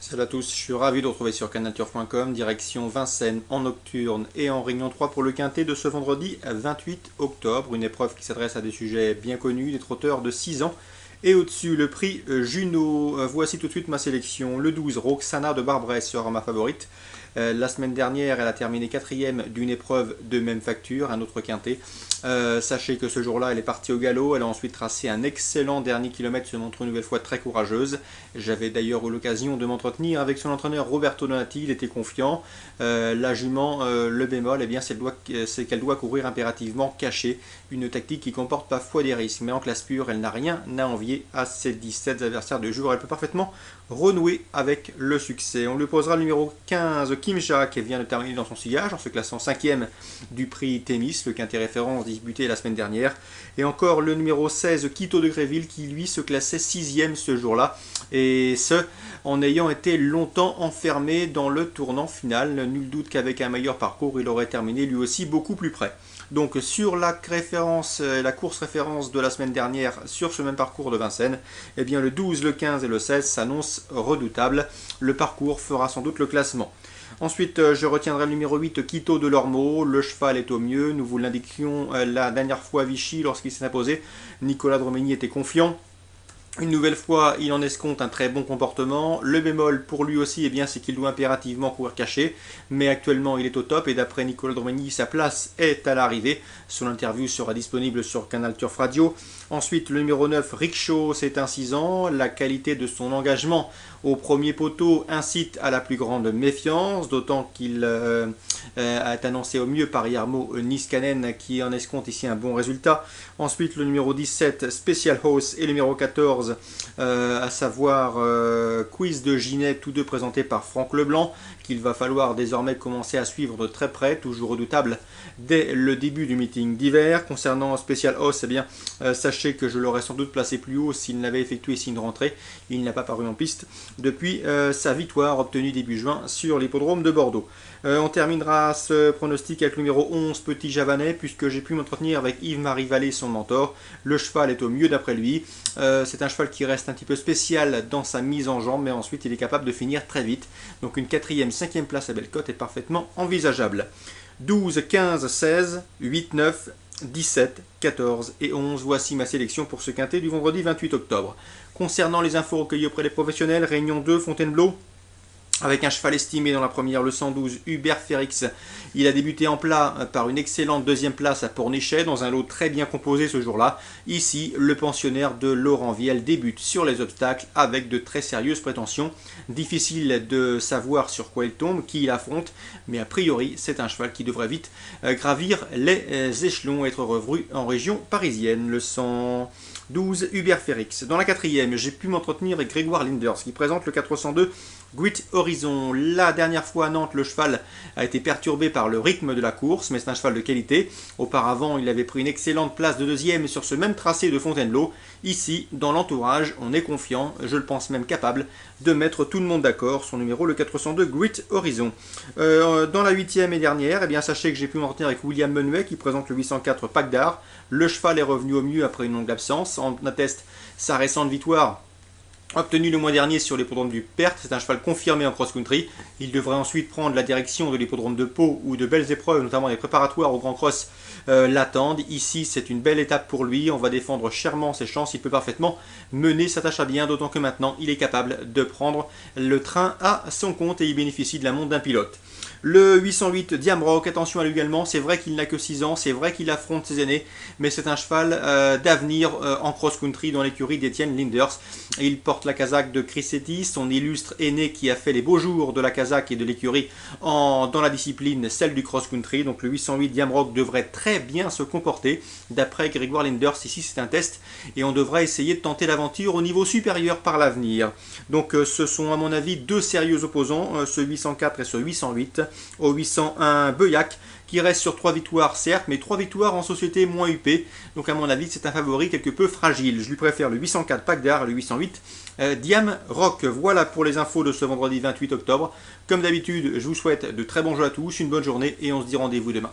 Salut à tous, je suis ravi de vous retrouver sur canalturf.com, direction Vincennes en nocturne et en Réunion 3 pour le quintet de ce vendredi 28 octobre. Une épreuve qui s'adresse à des sujets bien connus, des trotteurs de 6 ans et au-dessus le prix Juno. Voici tout de suite ma sélection. Le 12, Roxana de Barbresse sera ma favorite. La semaine dernière, elle a terminé quatrième d'une épreuve de même facture, un autre quintet. Sachez que ce jour-là, elle est partie au galop. Elle a ensuite tracé un excellent dernier kilomètre, se montre une nouvelle fois très courageuse. J'avais d'ailleurs eu l'occasion de m'entretenir avec son entraîneur Roberto Donati. Il était confiant. La jument, le bémol, eh bien, c'est qu'elle doit courir impérativement cachée. Une tactique qui comporte parfois des risques. Mais en classe pure, elle n'a rien à envier à ses 17 adversaires de jour. Elle peut parfaitement renouer avec le succès. On lui posera le numéro 15, Kimja, qui vient de terminer dans son sillage en se classant 5e du prix Thémis, le quintet référence disputé la semaine dernière. Et encore le numéro 16, Quito de Gréville, qui lui se classait 6e ce jour-là. Et ce, en ayant été longtemps enfermé dans le tournant final. Nul doute qu'avec un meilleur parcours, il aurait terminé lui aussi beaucoup plus près. Donc sur la course référence de la semaine dernière sur ce même parcours de Vincennes, eh bien le 12, le 15 et le 16 s'annoncent redoutables. Le parcours fera sans doute le classement. Ensuite, je retiendrai le numéro 8, Quito de Lormeau. Le cheval est au mieux. Nous vous l'indiquions la dernière fois à Vichy lorsqu'il s'est imposé. Nicolas Dromigny était confiant. Une nouvelle fois, il en escompte un très bon comportement. Le bémol pour lui aussi, eh bien, c'est qu'il doit impérativement courir caché. Mais actuellement, il est au top et d'après Nicolas Dromigny, sa place est à l'arrivée. Son interview sera disponible sur Canal Turf Radio. Ensuite, le numéro 9, Rickshaw, c'est un 6 ans. La qualité de son engagement au premier poteau incite à la plus grande méfiance, d'autant qu'il est annoncé au mieux par Jarmo Niskanen qui en escompte ici un bon résultat. Ensuite, le numéro 17, Special House, et le numéro 14, à savoir Quiz de Ginet, tous deux présentés par Franck Leblanc, qu'il va falloir désormais commencer à suivre de très près, toujours redoutable, dès le début du meeting d'hiver. Concernant Special House, eh bien, sachez que je l'aurais sans doute placé plus haut s'il n'avait effectué ici une rentrée. Il n'a pas paru en piste depuis sa victoire obtenue début juin sur l'hippodrome de Bordeaux. On terminera ce pronostic avec le numéro 11, Petit Javanais, puisque j'ai pu m'entretenir avec Yves-Marie Vallée, son mentor. Le cheval est au mieux d'après lui. C'est un cheval qui reste un petit peu spécial dans sa mise en jambe, mais ensuite il est capable de finir très vite. Donc une 4e, 5e place à Bellecote est parfaitement envisageable. 12, 15, 16, 8, 9, 17, 14 et 11, voici ma sélection pour ce quintet du vendredi 28 octobre. Concernant les infos recueillies auprès des professionnels, Réunion 2, Fontainebleau, avec un cheval estimé dans la première, le 112, Hubert Férix. Il a débuté en plat par une excellente deuxième place à Pornichet, dans un lot très bien composé ce jour-là. Ici, le pensionnaire de Laurent Viel débute sur les obstacles avec de très sérieuses prétentions. Difficile de savoir sur quoi il tombe, qui il affronte, mais a priori, c'est un cheval qui devrait vite gravir les échelons et être revenu en région parisienne. Le 112, Hubert Férix. Dans la 4e, j'ai pu m'entretenir avec Grégoire Linders, qui présente le 402, Great Horizon. La dernière fois à Nantes, le cheval a été perturbé par le rythme de la course, mais c'est un cheval de qualité. Auparavant, il avait pris une excellente place de deuxième sur ce même tracé de Fontainebleau. Ici, dans l'entourage, on est confiant, je le pense même capable, de mettre tout le monde d'accord. Son numéro, le 402, Great Horizon. Dans la 8e et dernière, eh bien, sachez que j'ai pu m'en retenir avec William Menuet, qui présente le 804 Pac d'Art. Le cheval est revenu au mieux après une longue absence. On atteste sa récente victoire obtenu le mois dernier sur l'hippodrome du Perth. C'est un cheval confirmé en cross-country. Il devrait ensuite prendre la direction de l'hippodrome de Pau où de belles épreuves, notamment les préparatoires au Grand Cross, l'attendent. Ici, c'est une belle étape pour lui. On va défendre chèrement ses chances. Il peut parfaitement mener sa tâche à bien, d'autant que maintenant, il est capable de prendre le train à son compte et il bénéficie de la montre d'un pilote. Le 808 Diamrock, attention à lui également, c'est vrai qu'il n'a que 6 ans, c'est vrai qu'il affronte ses aînés, mais c'est un cheval d'avenir en cross-country dans l'écurie d'Étienne Linders. Il porte la casaque de Chris Etty, son illustre aîné qui a fait les beaux jours de la casaque et de l'écurie dans la discipline, celle du cross-country. Donc le 808 Diamrock devrait très bien se comporter. D'après Grégoire Linders, ici c'est un test et on devra essayer de tenter l'aventure au niveau supérieur par l'avenir. Donc ce sont à mon avis deux sérieux opposants, ce 804 et ce 808. Au 801 Beuillac qui reste sur 3 victoires certes, mais 3 victoires en société moins UP. Donc à mon avis c'est un favori quelque peu fragile. Je lui préfère le 804 Pac d'Art et le 808 Diam Rock. Voilà pour les infos de ce vendredi 28 octobre. Comme d'habitude, je vous souhaite de très bons jeux à tous, une bonne journée et on se dit rendez-vous demain.